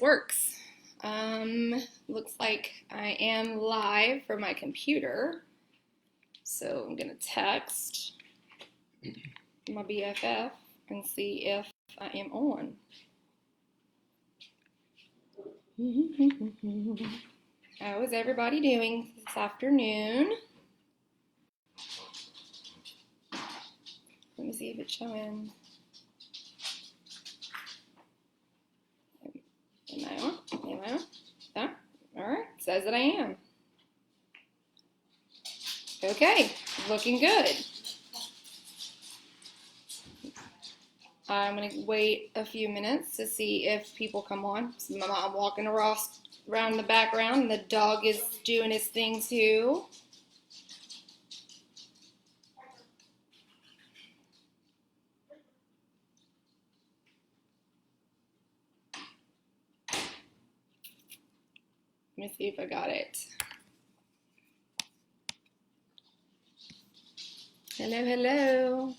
works. Looks like I am live from my computer. So I'm gonna text my BFF and see if I am on. How is everybody doing this afternoon? Let me see if it's showing. Am I on? Am I on? Oh, all right, says that I am. Okay, looking good. I'm gonna wait a few minutes to see if people come on. So my mom walking around in the background, and the dog is doing his thing too. Let me see if I got it. Hello, hello.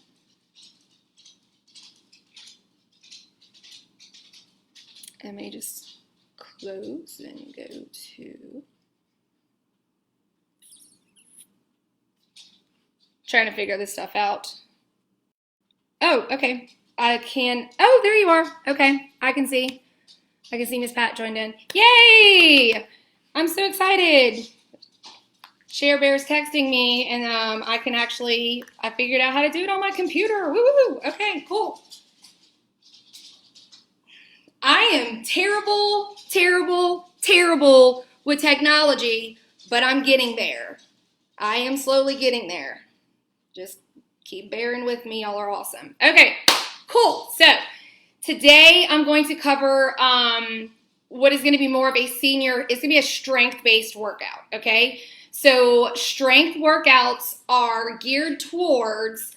I may just close and go to trying to figure this stuff out. Oh, okay. I can. Oh, there you are. Okay, I can see. I can see Miss Pat joined in. Yay! I'm so excited. Share Bear's texting me, and I figured out how to do it on my computer. Woo! Okay, cool. I am terrible, terrible, terrible with technology, but I'm getting there. I am slowly getting there. Just keep bearing with me. Y'all are awesome. Okay, cool. So today I'm going to cover what is going to be more of it's going to be a strength-based workout, okay? So strength workouts are geared towards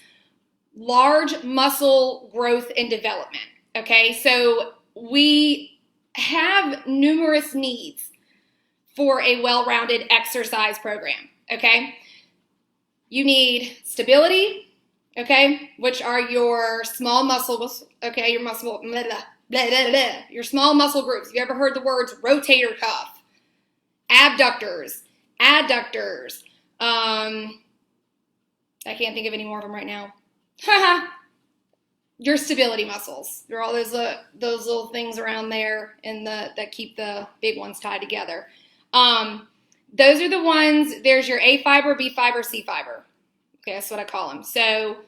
large muscle growth and development, okay? So we have numerous needs for a well-rounded exercise program, okay? You need stability, okay, which are your small muscles, okay, your small muscle groups. Have you ever heard the words rotator cuff, abductors, adductors? I can't think of any more of them right now. Your stability muscles. There are all those little things around there that keep the big ones tied together. Those are the ones. There's your A fiber, B fiber, C fiber. Okay, that's what I call them. So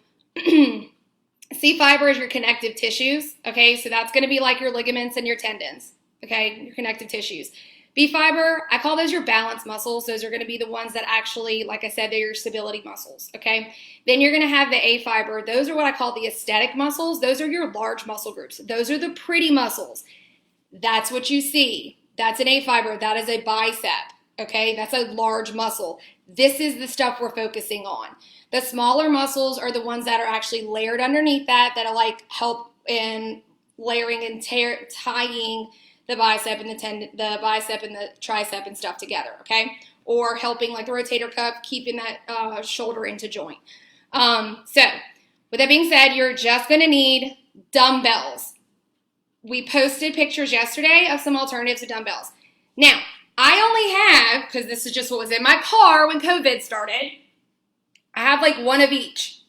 C fiber is your connective tissues. Okay, so that's going to be like your ligaments and your tendons. Okay, your connective tissues. B fiber, I call those your balance muscles. Those are going to be the ones that actually, like I said, they're your stability muscles. Okay, then you're going to have the A fiber. Those are what I call the aesthetic muscles. Those are your large muscle groups. Those are the pretty muscles. That's what you see. That's an A fiber. That is a bicep. Okay, that's a large muscle. This is the stuff we're focusing on. The smaller muscles are the ones that are actually layered underneath that'll like help in layering and tying the bicep and the bicep and the tricep and stuff together, okay? Or helping like the rotator cuff, keeping that shoulder into joint. So with that being said, you're just gonna need dumbbells. We posted pictures yesterday of some alternatives to dumbbells. Now, I only have, because this is just what was in my car when COVID started, I have like one of each.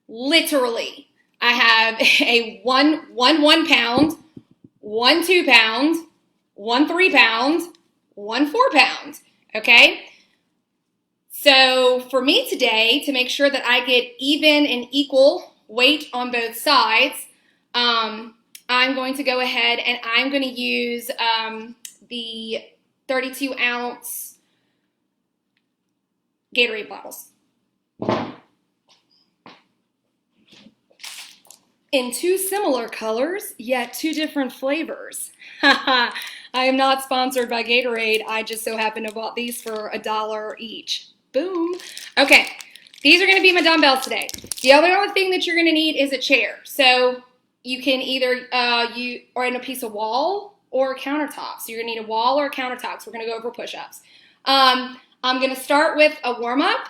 Literally, I have a one pound, 1 2 pound, 1 3 pound, 1 4 pound, okay? So for me today, to make sure that I get even and equal weight on both sides, I'm going to go ahead and I'm going to use the 32-ounce Gatorade bottles. In 2 similar colors, yet 2 different flavors. I am not sponsored by Gatorade. I just so happen to have bought these for $1 each. Boom. Okay, these are going to be my dumbbells today. The other thing that you're going to need is a chair. So you can either or in a piece of wall or a countertop. So you're going to need a wall or a countertop. So we're going to go over push-ups. I'm going to start with a warm-up,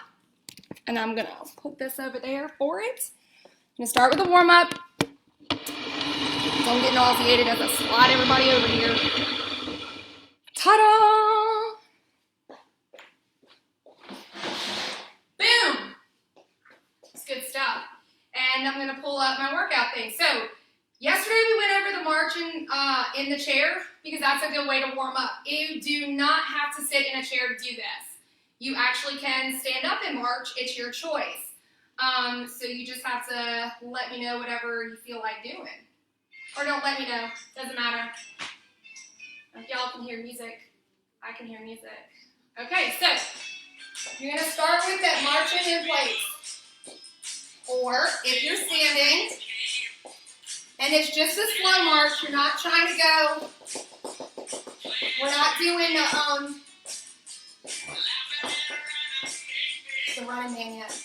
and I'm going to put this over there for it. I'm going to start with a warm-up. Don't get nauseated as I slide everybody over here. Ta-da! Boom! It's good stuff. And I'm going to pull up my workout thing. So, yesterday we went over the marching in the chair because that's a good way to warm up. You do not have to sit in a chair to do this. You actually can stand up and march. It's your choice. So you just have to let me know whatever you feel like doing. Or don't let me know. Doesn't matter. If y'all can hear music, I can hear music. Okay, so you're going to start with that marching in place. Or if you're standing, and it's just a slow march, you're not trying to go, we're not doing the running man yet.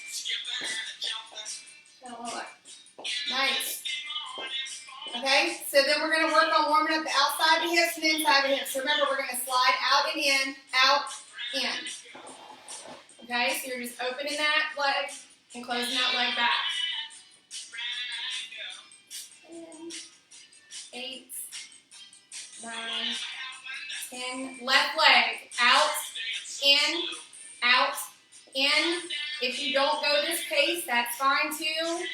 Nice. Okay, so then we're going to work on warming up the outside of the hips and the inside of the hips. So remember, we're going to slide out and in, out, in. Okay, so you're just opening that leg and closing that leg back. 10, 8, 9, 10. Left leg, out, in, out, in. If you don't go this pace, that's fine too.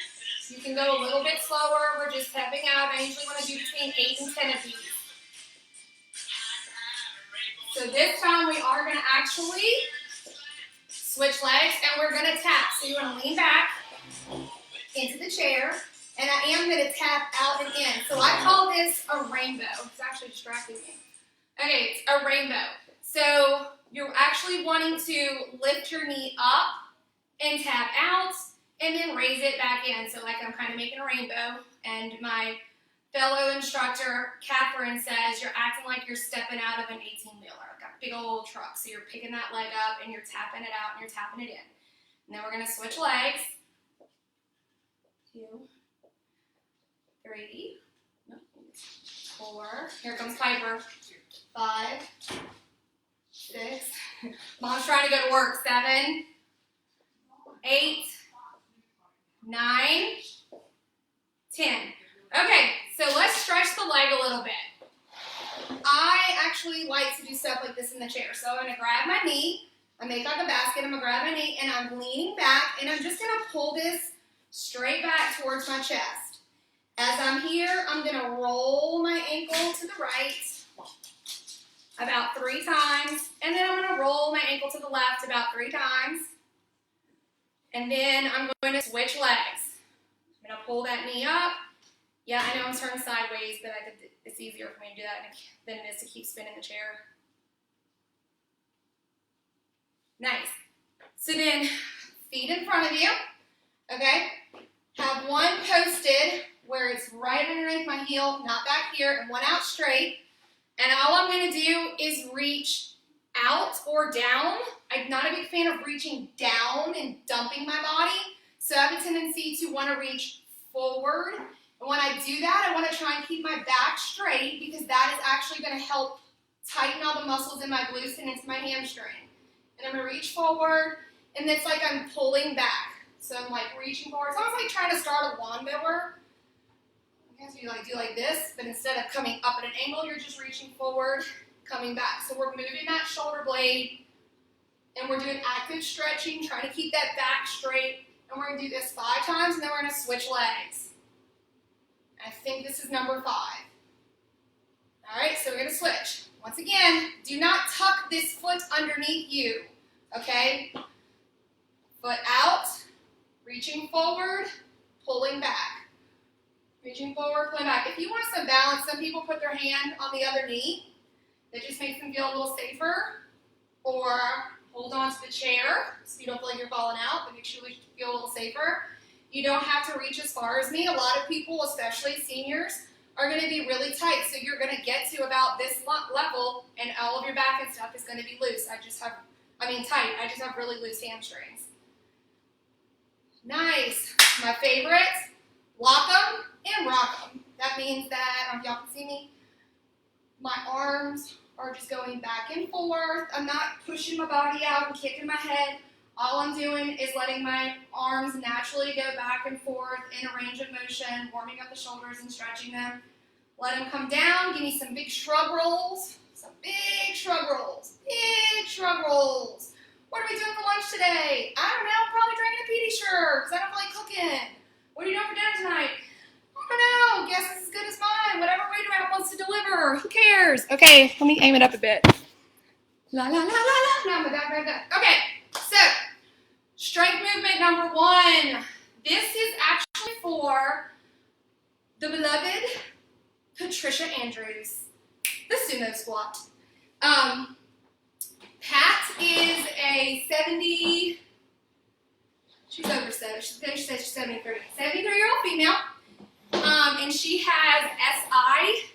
You can go a little bit slower. We're just stepping out. I usually want to do between 8 and 10 of these. So this time we are going to actually switch legs and we're going to tap. So you want to lean back into the chair and I am going to tap out and in. So I call this a rainbow. It's actually distracting me. Okay, it's a rainbow. So you're actually wanting to lift your knee up and tap out and then raise it back in. So like I'm kind of making a rainbow. And my fellow instructor, Catherine, says you're acting like you're stepping out of an 18-wheeler. Got a big old truck. So you're picking that leg up and you're tapping it out and you're tapping it in. And then we're going to switch legs. 2, 3, 4. Here comes Piper. 5, 6. Mom's trying to go to work. 7, 8, 9, 10. Okay, so let's stretch the leg a little bit. I actually like to do stuff like this in the chair. So I'm going to grab my knee. I make like a basket. I'm going to grab my knee, and I'm leaning back, and I'm just going to pull this straight back towards my chest. As I'm here, I'm going to roll my ankle to the right about 3 times, and then I'm going to roll my ankle to the left about 3 times. And then I'm going to switch legs. I'm going to pull that knee up. Yeah, I know I'm turning sideways, but it's easier for me to do that than it is to keep spinning the chair. Nice. So then, feet in front of you, okay? Have one posted where it's right underneath my heel, not back here, and one out straight. And all I'm going to do is reach out or down. I'm not a big fan of reaching down and dumping my body, so I have a tendency to want to reach forward. And when I do that, I want to try and keep my back straight because that is actually going to help tighten all the muscles in my glutes and into my hamstring. And I'm going to reach forward, and it's like I'm pulling back. So I'm like reaching forward. It's almost like trying to start a lawnmower. I guess you do like this, but instead of coming up at an angle, you're just reaching forward, coming back. So we're moving that shoulder blade, and we're doing active stretching, trying to keep that back straight. And we're going to do this 5 times, and then we're going to switch legs. I think this is number 5. All right, so we're going to switch. Once again, do not tuck this foot underneath you, okay? Foot out, reaching forward, pulling back. Reaching forward, pulling back. If you want some balance, some people put their hand on the other knee. That just makes them feel a little safer. Or hold on to the chair so you don't feel like you're falling out, but make sure you feel a little safer. You don't have to reach as far as me. A lot of people, especially seniors, are going to be really tight. So you're going to get to about this level, and all of your back and stuff is going to be loose. Tight. I just have really loose hamstrings. Nice. My favorite, lock them and rock them. That means that, y'all can see me, my arms are just going back and forth. I'm not pushing my body out and kicking my head. All I'm doing is letting my arms naturally go back and forth in a range of motion, warming up the shoulders and stretching them. Let them come down. Give me some big shrug rolls. Some big shrug rolls. Big shrug rolls. What are we doing for lunch today? I don't know. Probably drinking a Pediasure because I don't feel like cooking. What are you doing for dinner tonight? I don't know. Guess it's as good as mine. Whatever Waiter App wants to deliver. Who cares? Okay, let me aim it up a bit. La la la la la. No, back. Okay, so strength movement number 1. This is actually for the beloved Patricia Andrews, the sumo squat. Pat is a 70, she's over 7, she says she's 73-year-old female, and she has SI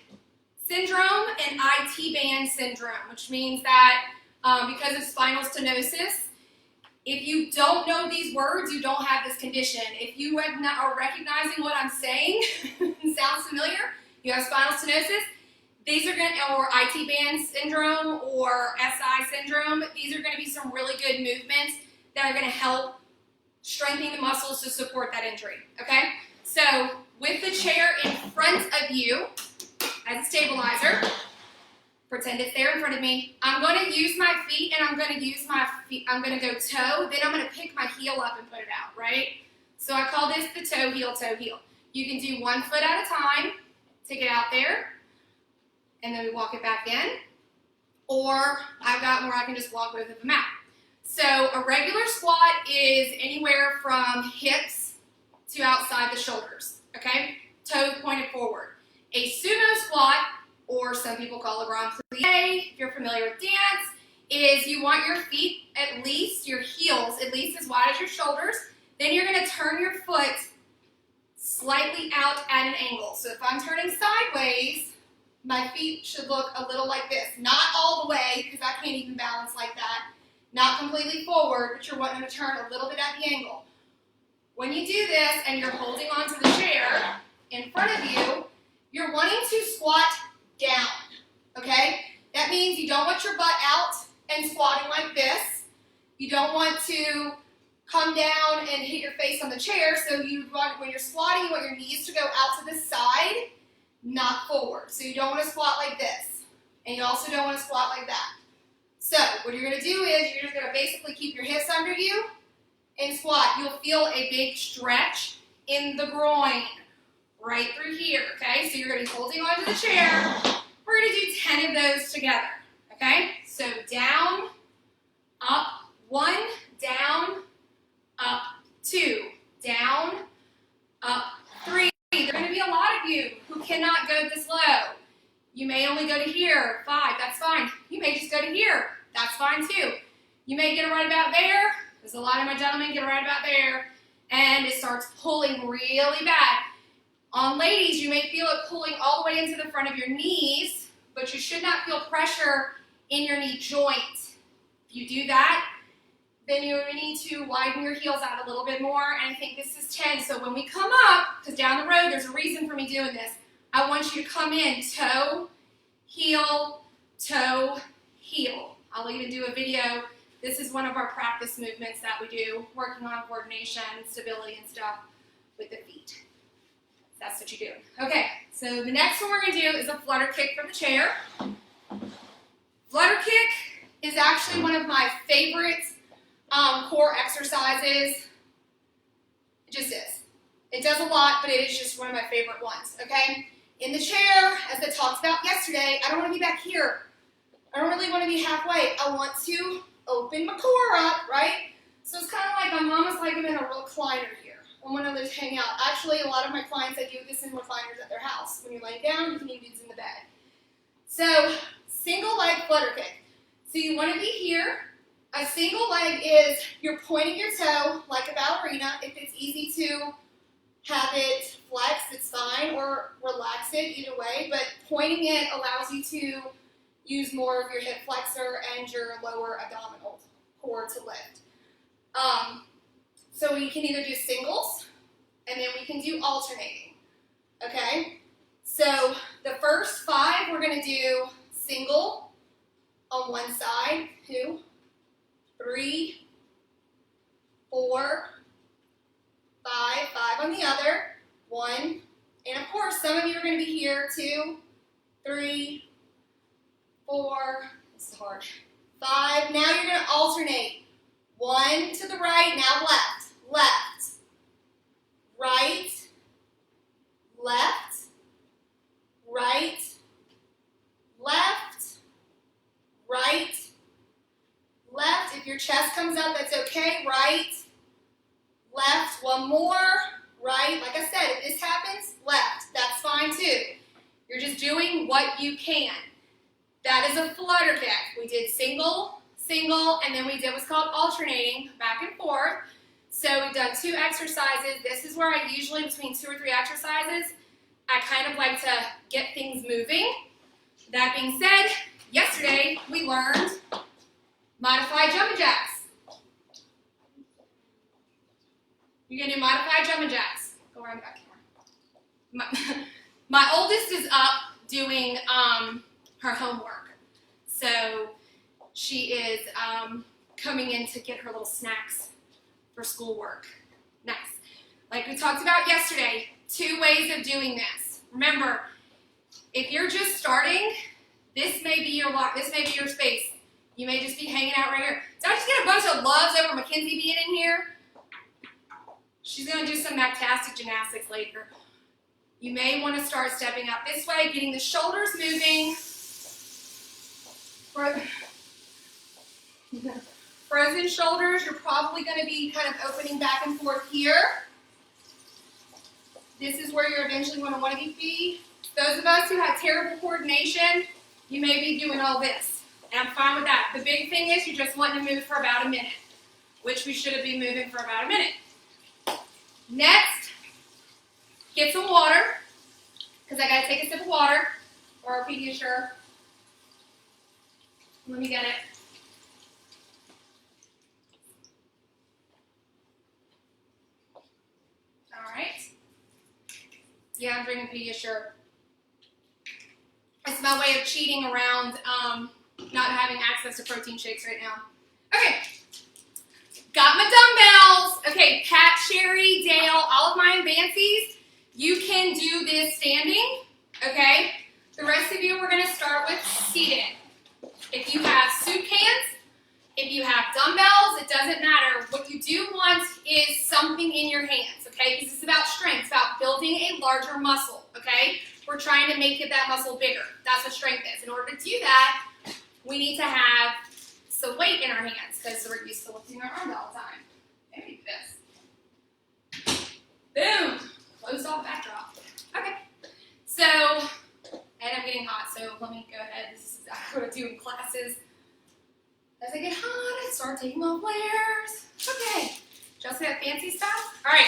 syndrome and IT band syndrome, which means that because of spinal stenosis, if you don't know these words, you don't have this condition. If you are recognizing what I'm saying, sounds familiar, you have spinal stenosis, these are going to, or IT band syndrome or SI syndrome, these are going to be some really good movements that are going to help strengthening the muscles to support that injury, okay? So with the chair in front of you as a stabilizer, pretend it's there in front of me, I'm going to use my feet and I'm going to use my feet, I'm going to go toe, then I'm going to pick my heel up and put it out, right? So I call this the toe, heel, toe, heel. You can do 1 foot at a time, take it out there, and then we walk it back in, or I've got where I can just walk both of them out. So a regular squat is anywhere from hips to outside the shoulders, okay? Toes pointed forward. A sumo squat, or some people call it grand plie, if you're familiar with dance, is you want your feet at least, your heels, at least as wide as your shoulders. Then you're going to turn your foot slightly out at an angle. So if I'm turning sideways, my feet should look a little like this. Not all the way, because I can't even balance like that. Not completely forward, but you're wanting to turn a little bit at the angle. When you do this and you're holding onto the chair in front of you, you're wanting to squat down, okay? That means you don't want your butt out and squatting like this. You don't want to come down and hit your face on the chair, so you want, when you're squatting, you want your knees to go out to the side, not forward. So you don't want to squat like this, and you also don't want to squat like that. So what you're going to do is you're just going to basically keep your hips under you and squat. You'll feel a big stretch in the groin right through here, okay? So you're going to be holding onto the chair. We're going to do 10 of those together, okay? So down, up, 1, down, up, 2, down, up, 3. There are going to be a lot of you who cannot go this low. You may only go to here, 5, that's fine. You may just go to here, that's fine too. You may get it right about there. There's a lot of my gentlemen get it right about there, and it starts pulling really bad. On ladies, you may feel it pulling all the way into the front of your knees, but you should not feel pressure in your knee joint. If you do that, then you need to widen your heels out a little bit more, and I think this is 10. So when we come up, because down the road there's a reason for me doing this, I want you to come in toe, heel, heel. I'll even do a video. This is one of our practice movements that we do, working on coordination, stability, and stuff with the feet. That's what you're doing. Okay, so the next one we're going to do is a flutter kick from the chair. Flutter kick is actually one of my favorite core exercises. It just is. It does a lot, but it is just one of my favorite ones, okay? In the chair, as I talked about yesterday, I don't want to be back here. I don't really want to be halfway. I want to open my core up, right? So it's kind of like my mom is like I'm in a recliner here. I want to just hang out. Actually, a lot of my clients, I do this in recliners at their house. When you're laying down, you can even do this in the bed. So, single leg flutter kick. So you want to be here. A single leg is you're pointing your toe like a ballerina. If it's easy to have it flex, it's fine, or relax it, either way. But pointing it allows you to use more of your hip flexor and your lower abdominal core to lift. So we can either do singles, and then we can do alternating, okay? So the first 5, we're going to do single on one side, 2, 3, 4, 5, 5 on the other, 1, and of course some of you are going to be here here. 2, 3, 4, this is hard, 5. Now you're going to alternate. 1 to the right, now left, left, right, left, right, left, right, left. If your chest comes up, that's okay. Right, left. 1 more. Right. Like I said, if this happens, left. That's fine too. You're just doing what you can. That is a flutter kick. We did single, single, and then we did what's called alternating, back and forth. So we've done 2 exercises. This is where I usually, between 2 or 3 exercises, I kind of like to get things moving. That being said, yesterday we learned modified jumping jacks. You're going to do modified jumping jacks. Go around back here. My oldest is up doing her homework. So she is coming in to get her little snacks for schoolwork. Nice. Like we talked about yesterday, 2 ways of doing this. Remember, if you're just starting, this may be your space. You may just be hanging out right here. Did I just get a bunch of loves over Mackenzie being in here? She's going to do some fantastic gymnastics later. You may want to start stepping out this way, getting the shoulders moving. Frozen shoulders, you're probably going to be kind of opening back and forth here. This is where you're eventually going to want to be. Those of us who have terrible coordination, you may be doing all this. And I'm fine with that. The big thing is you just want to move for about a minute, which we should have been moving for about a minute. Next, get some water, because I got to take a sip of water, or a Pediasure. Let me get it. All right. Yeah, I'm drinking Pediasure. It's my way of cheating around not having access to protein shakes right now. Okay. Got my dumbbells. Okay, Pat, Sherry, Dale, all of my advancees, you can do this standing, okay? The rest of you, we're going to start with seated. If you have soup cans, if you have dumbbells, it doesn't matter. What you do want is something in your hands, okay? Because it's about strength. It's about building a larger muscle, okay? We're trying to make that muscle bigger. That's what strength is. In order to do that, we need to have some weight in our hands because we're used to lifting our arms all the time. Maybe this. Boom. Closed off backdrop. Okay. So, and I'm getting hot, so let me go ahead. This is exactly what I do in classes. As I get hot, I start taking off layers. Okay. Just that fancy stuff. All right.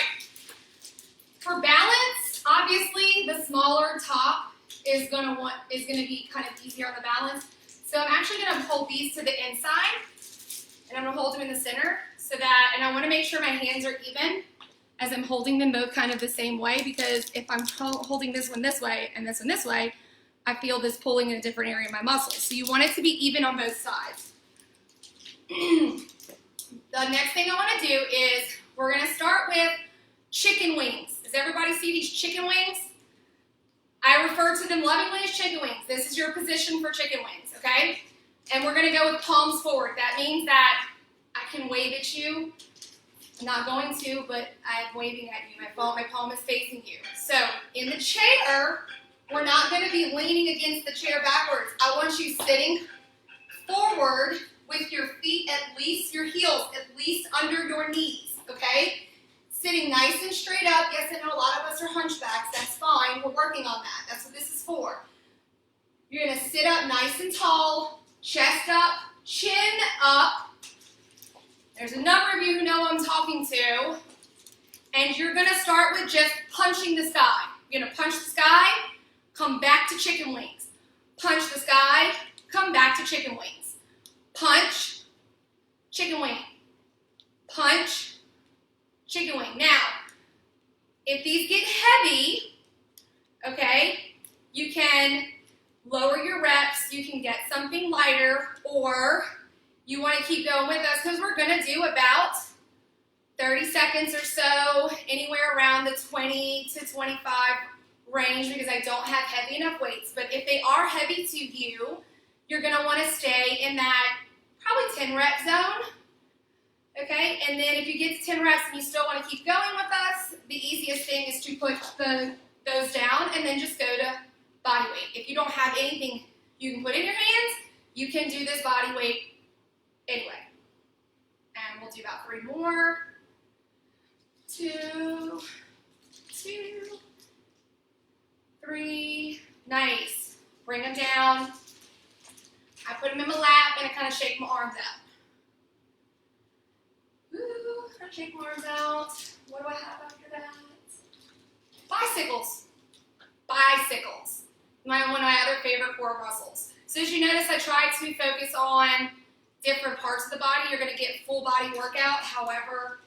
For balance, obviously the smaller top is gonna be kind of easier on the balance. So I'm actually gonna hold these to the inside, and I'm gonna hold them in the center so that, and I wanna make sure my hands are even as I'm holding them both kind of the same way, because if I'm holding this one this way and this one this way, I feel this pulling in a different area of my muscles. So you want it to be even on both sides. The next thing I wanna do is we're gonna start with chicken wings. Does everybody see these chicken wings? I refer to them lovingly as chicken wings. This is your position for chicken wings, okay? And we're gonna go with palms forward. That means that I can wave at you. I'm not going to, but I'm waving at you. My palm is facing you. So in the chair, we're not gonna be leaning against the chair backwards. I want you sitting forward with your feet at least, your heels at least under your knees, okay? Sitting nice and straight up. Yes, I know a lot of us are hunchbacks. That's fine. We're working on that. That's what this is for. You're going to sit up nice and tall, chest up, chin up. There's a number of you who know what I'm talking to. And you're going to start with just punching the sky. You're going to punch the sky, come back to chicken wings. Punch the sky, come back to chicken wings. Punch, chicken wing. Punch, chicken wing. Now, if these get heavy, okay, you can lower your reps, you can get something lighter, or you want to keep going with us because we're going to do about 30 seconds or so, anywhere around the 20 to 25 range because I don't have heavy enough weights. But if they are heavy to you, you're going to want to stay in that probably 10 rep zone. Okay, and then if you get to 10 reps and you still want to keep going with us, the easiest thing is to put those down and then just go to body weight. If you don't have anything you can put in your hands, you can do this body weight anyway. And we'll do about 3 more. 2, 3. Nice. Bring them down. I put them in my lap and I kind of shake my arms out. Ooh, kind of shake my arms out. What do I have after that? Bicycles. Bicycles. One of my other favorite core muscles. So as you notice, I try to focus on different parts of the body. You're going to get full body workout. However,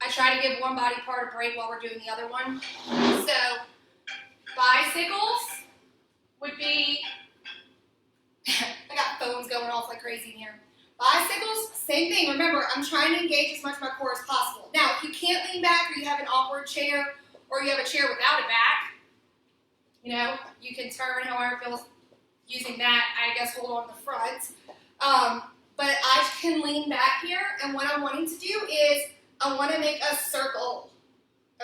I try to give one body part a break while we're doing the other one. So bicycles would be, I got phones going off like crazy in here. Bicycles, same thing. Remember, I'm trying to engage as much of my core as possible. Now, if you can't lean back or you have an awkward chair or you have a chair without a back, you know, you can turn however it feels using that, I guess, hold on the front. But I can lean back here, and what I'm wanting to do is I want to make a circle,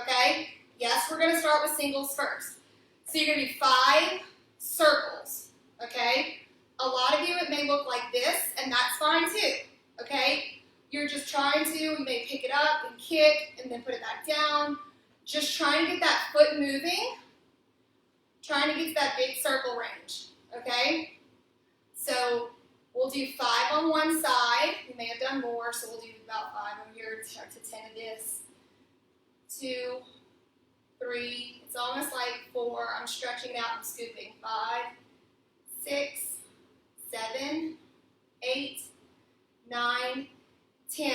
okay? Yes, we're going to start with singles first. So you're going to do 5 circles, okay? A lot of you, it may look like this, and that's fine too, okay? You're just trying to, you may pick it up and kick, and then put it back down. Just trying to get that foot moving, trying to get to that big circle range, okay? So we'll do 5 on one side. We may have done more, so we'll do about 5 over here to 10 of this. 2, 3, it's almost like 4. I'm stretching it out and scooping. 5, 6, 7, 8, 9, 10.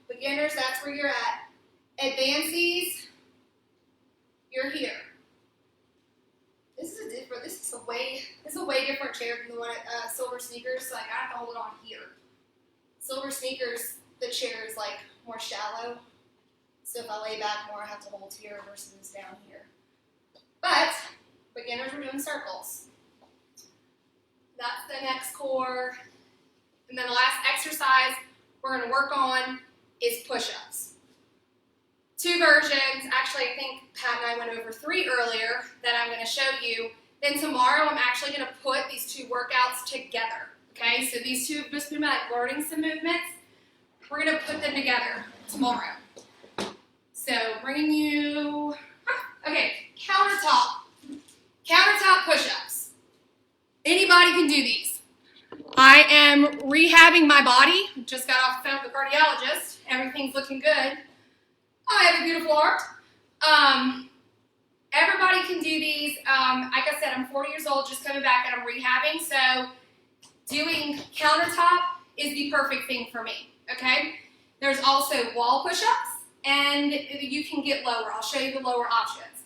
Beginners, that's where you're at. Advancees, you're here. This is a way different chair than the one at Silver Sneakers, so I have to hold it on here. Silver Sneakers, the chair is like more shallow, so if I lay back more, I have to hold here versus down here. But beginners, we're doing circles. That's the next core. And then the last exercise we're going to work on is push-ups. 2 versions. Actually, I think Pat and I went over 3 earlier that I'm going to show you. Then tomorrow, I'm actually going to put these 2 workouts together. Okay, so these 2 have just been like learning some movements. We're going to put them together tomorrow. So bringing you, okay, countertop push-ups. Anybody can do these. I am rehabbing my body. Just got off the phone with the cardiologist. Everything's looking good. I have a beautiful heart. Everybody can do these. Like I said, I'm 40 years old, just coming back, and I'm rehabbing. So doing countertop is the perfect thing for me. Okay. There's also wall push-ups, and you can get lower. I'll show you the lower options.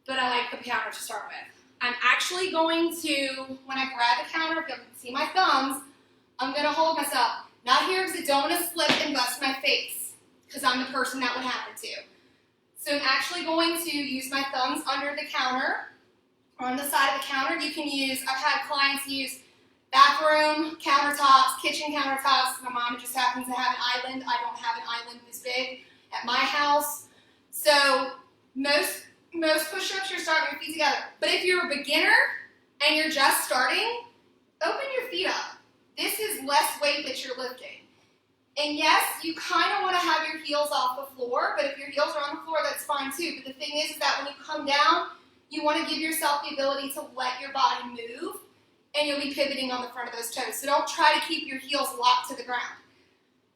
But I like the counter to start with. I'm actually going to, when I grab the counter, if you can see my thumbs, I'm going to hold myself. Not here because I don't want to slip and bust my face, because I'm the person that would happen to. So I'm actually going to use my thumbs under the counter, or on the side of the counter. You can use, I've had clients use bathroom countertops, kitchen countertops. My mom just happens to have an island. I don't have an island this big at my house. So most push-ups, you're starting your feet together. But if you're a beginner and you're just starting, open your feet up. This is less weight that you're lifting. And yes, you kind of want to have your heels off the floor, but if your heels are on the floor, that's fine too. But the thing is that when you come down, you want to give yourself the ability to let your body move, and you'll be pivoting on the front of those toes. So don't try to keep your heels locked to the ground.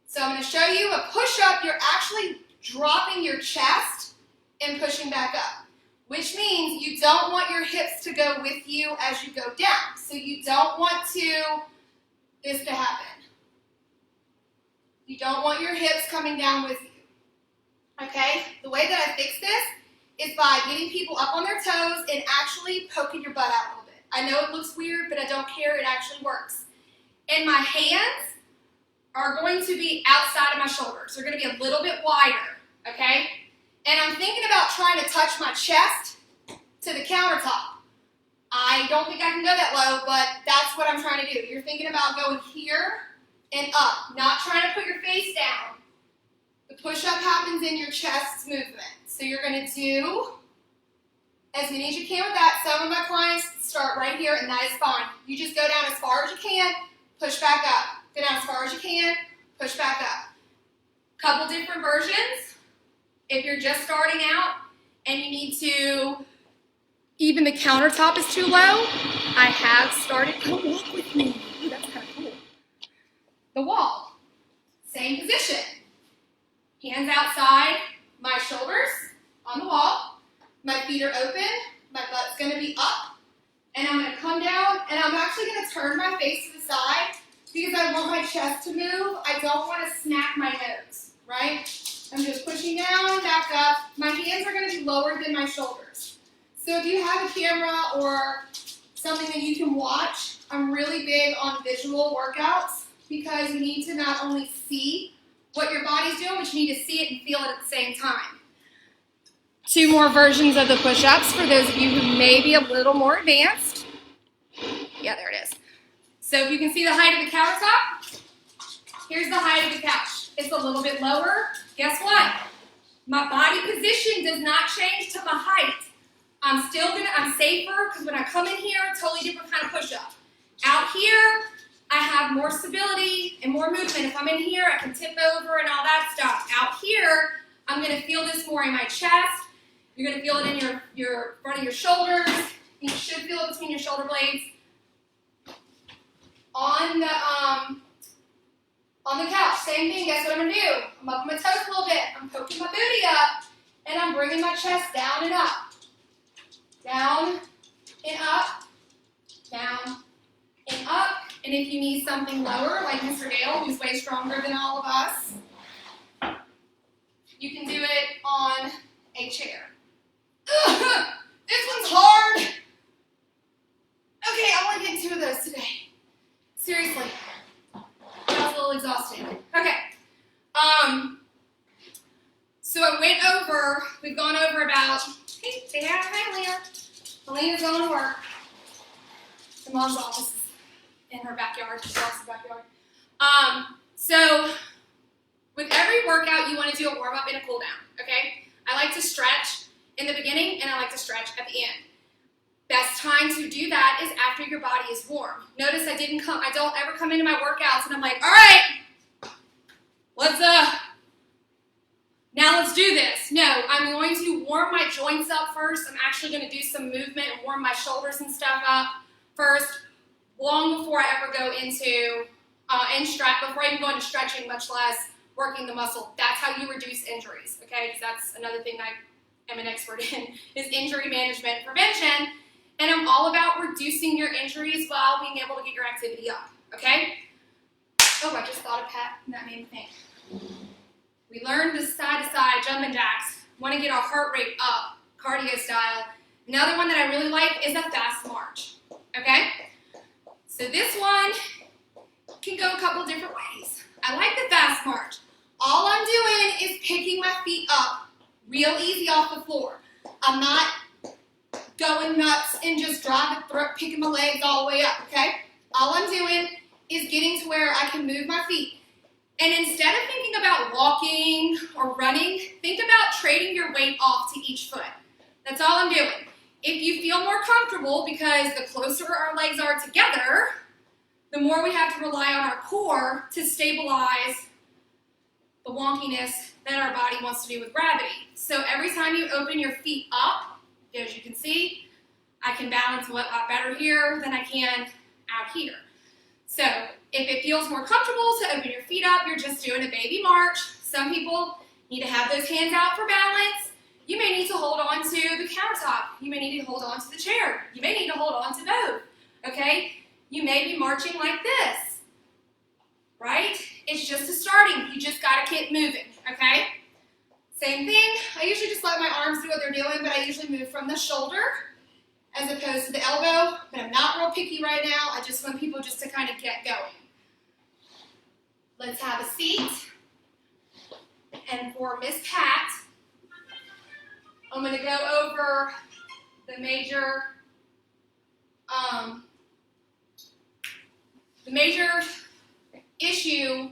So I'm going to show you a push-up. You're actually dropping your chest and pushing back up, which means you don't want your hips to go with you as you go down. So you don't want this to happen. You don't want your hips coming down with you. Okay? The way that I fix this is by getting people up on their toes and actually poking your butt out a little bit. I know it looks weird, but I don't care. It actually works. And my hands are going to be outside of my shoulders. They're going to be a little bit wider. Okay? and I'm thinking about trying to touch my chest to the countertop. I don't think I can go that low, but that's what I'm trying to do. You're thinking about going here and up, not trying to put your face down. The push-up happens in your chest movement. So you're going to do as many as you can with that. Some of my clients start right here, and that is fine. You just go down as far as you can, push back up. Go down as far as you can, push back up. Couple different versions. If you're just starting out and you need to, even the countertop is too low, I have started, come walk with me. Ooh, that's kind of cool. The wall, same position. Hands outside my shoulders on the wall. My feet are open, my butt's gonna be up, and I'm gonna come down, and I'm actually gonna turn my face to the side because I want my chest to move. I don't wanna smack my nose, right? I'm just pushing down, back up. My hands are gonna be lower than my shoulders. So if you have a camera or something that you can watch, I'm really big on visual workouts because you need to not only see what your body's doing, but you need to see it and feel it at the same time. 2 more versions of the push-ups for those of you who may be a little more advanced. Yeah, there it is. So if you can see the height of the countertop, here's the height of the couch. It's a little bit lower. Guess what? My body position does not change to my height. I'm safer because when I come in here, totally different kind of push-up. Out here, I have more stability and more movement. If I'm in here, I can tip over and all that stuff. Out here, I'm going to feel this more in my chest. You're going to feel it in your front of your shoulders. You should feel it between your shoulder blades. On the couch, same thing. Guess what I'm going to do? I'm up on my toes a little bit. I'm poking my booty up, and I'm bringing my chest down and up. Down and up. Down and up. And if you need something lower, like Mr. Dale, who's way stronger than all of us, you can do it on a chair. Ugh, this one's hard. Okay, I want to get 2 of those today. Seriously. That was a little exhausting. Okay. So we've gone over about, hey, say hi, hi, Leah. Alina's going to work. The mom's office is in her backyard. She loves the backyard. So with every workout, you want to do a warm-up and a cool-down, okay? I like to stretch in the beginning, and I like to stretch at the end. Best time to do that is after your body is warm. Notice I don't ever come into my workouts and I'm like, all right, now let's do this. No, I'm going to warm my joints up first. I'm actually going to do some movement and warm my shoulders and stuff up first, long before I ever go into before I even go into stretching, much less working the muscle. That's how you reduce injuries, okay? Because that's another thing I am an expert in, is injury management and prevention. And I'm all about reducing your injuries while being able to get your activity up, okay? Oh, I just thought of Pat, and that made me think. We learned the side-to-side jumping jacks. Want to get our heart rate up, cardio style. Another one that I really like is a fast march, okay? So this one can go a couple different ways. I like the fast march. All I'm doing is picking my feet up real easy off the floor. I'm not going nuts and just picking my legs all the way up, okay? All I'm doing is getting to where I can move my feet. And instead of thinking about walking or running, think about trading your weight off to each foot. That's all I'm doing. If you feel more comfortable, because the closer our legs are together, the more we have to rely on our core to stabilize the wonkiness that our body wants to do with gravity. So every time you open your feet up, as you can see, I can balance a lot better here than I can out here. So if it feels more comfortable to open your feet up, you're just doing a baby march. Some people need to have those hands out for balance. You may need to hold on to the countertop. You may need to hold on to the chair. You may need to hold on to both, okay? You may be marching like this, right? It's just a starting. You just got to keep moving, okay? Same thing. I usually just let my arms do what they're doing, but I usually move from the shoulder as opposed to the elbow, but I'm not real picky right now. I just want people just to kind of get going. Let's have a seat. And for Miss Pat, I'm going to go over the major issue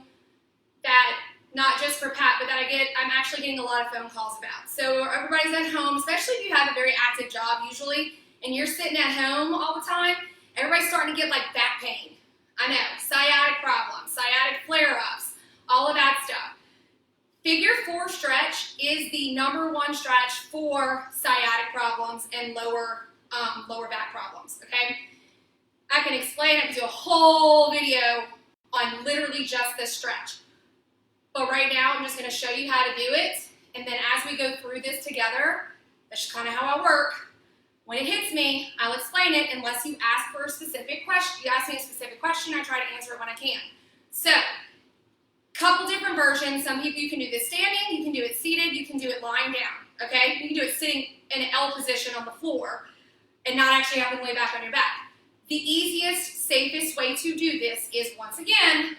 that, not just for Pat, but that I'm actually getting a lot of phone calls about. So everybody's at home, especially if you have a very active job usually, and you're sitting at home all the time, everybody's starting to get like back pain. I know, sciatic problems, sciatic flare-ups, all of that stuff. Figure 4 stretch is the #1 stretch for sciatic problems and lower back problems, okay? I can explain, I can do a whole video on literally just this stretch. But right now, I'm just going to show you how to do it, and then as we go through this together, that's just kind of how I work. When it hits me, I'll explain it unless you ask for a specific question. You ask me a specific question, I try to answer it when I can. So, couple different versions. Some people, you can do this standing, you can do it seated, you can do it lying down, okay? You can do it sitting in an L position on the floor and not actually having to lay back on your back. The easiest, safest way to do this is, once again,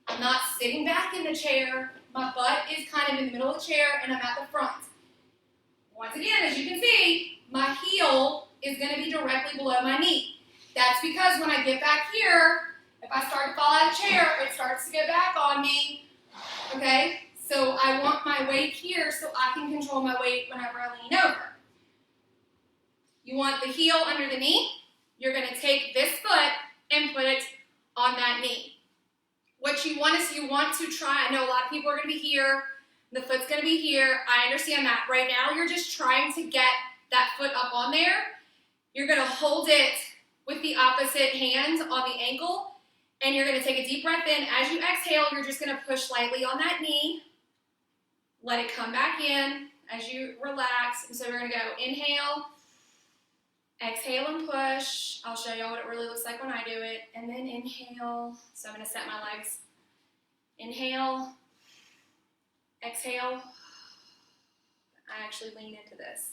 I'm not sitting back in the chair, my butt is kind of in the middle of the chair, and I'm at the front. Once again, as you can see, my heel is going to be directly below my knee. That's because when I get back here, if I start to fall out of the chair, it starts to go back on me, okay? So I want my weight here so I can control my weight whenever I lean over. You want the heel under the knee. You're going to take this foot and put it on that knee. What you want is you want to try, I know a lot of people are going to be here, the foot's going to be here, I understand that. Right now you're just trying to get that foot up on there. You're going to hold it with the opposite hand on the ankle, and you're going to take a deep breath in. As you exhale, you're just going to push lightly on that knee. Let it come back in as you relax. And so we're going to go inhale, exhale and push. I'll show y'all what it really looks like when I do it. And then inhale. So I'm going to set my legs. Inhale, exhale. I actually lean into this.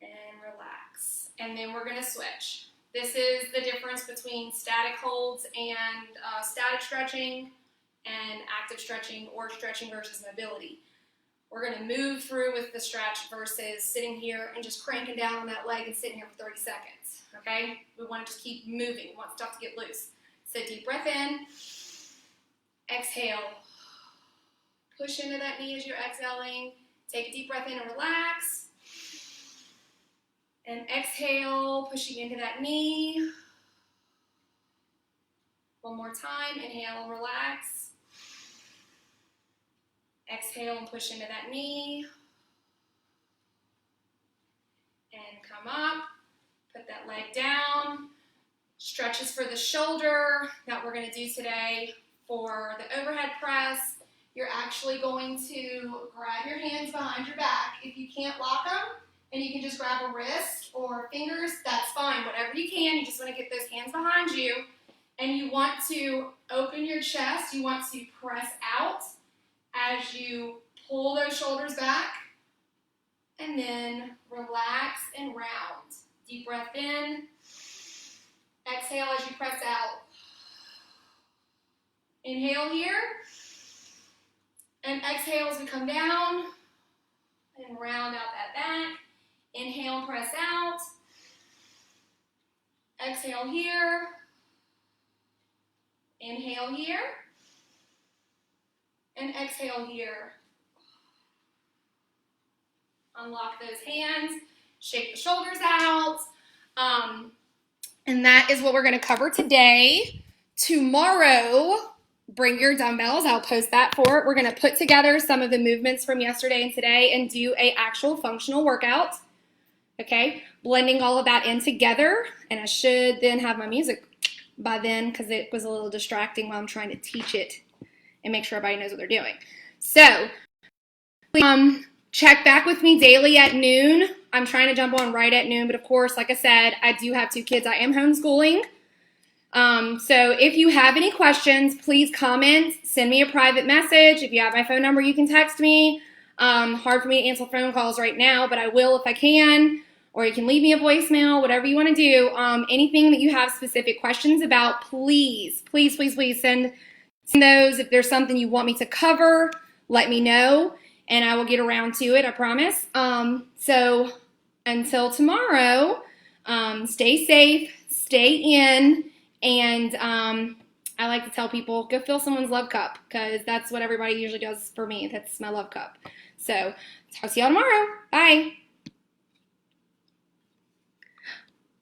And relax. And then we're going to switch. This is the difference between static holds and static stretching and active stretching or stretching versus mobility. We're going to move through with the stretch versus sitting here and just cranking down on that leg and sitting here for 30 seconds, okay? We want to just keep moving. We want stuff to get loose. So deep breath in, exhale. Push into that knee as you're exhaling. Take a deep breath in and relax. And exhale, pushing into that knee. One more time, inhale and relax. Exhale and push into that knee. And come up, put that leg down. Stretches for the shoulder that we're going to do today. For the overhead press, you're actually going to grab your hands behind your back. If you can't lock them, and you can just grab a wrist or fingers, that's fine. Whatever you can, you just want to get those hands behind you. And you want to open your chest. You want to press out as you pull those shoulders back. And then relax and round. Deep breath in. Exhale as you press out. Inhale here. And exhale as we come down. And round out that back. Inhale and press out. Exhale here. Inhale here. And exhale here. Unlock those hands. Shake the shoulders out. And that is what we're going to cover today. Tomorrow, bring your dumbbells. I'll post that for it. We're going to put together some of the movements from yesterday and today and do an actual functional workout. Okay, blending all of that in together, and I should then have my music by then because it was a little distracting while I'm trying to teach it and make sure everybody knows what they're doing. So, check back with me daily at noon. I'm trying to jump on right at noon, but of course, like I said, I do have 2 kids. I am homeschooling. So if you have any questions, please comment, send me a private message. If you have my phone number, you can text me. Hard for me to answer phone calls right now, but I will if I can. Or you can leave me a voicemail, whatever you want to do. Anything that you have specific questions about, please send those. If there's something you want me to cover, let me know. and I will get around to it, I promise. So until tomorrow, stay safe, stay in, and I like to tell people, go fill someone's love cup, because that's what everybody usually does for me. That's my love cup. So talk to y'all tomorrow. Bye.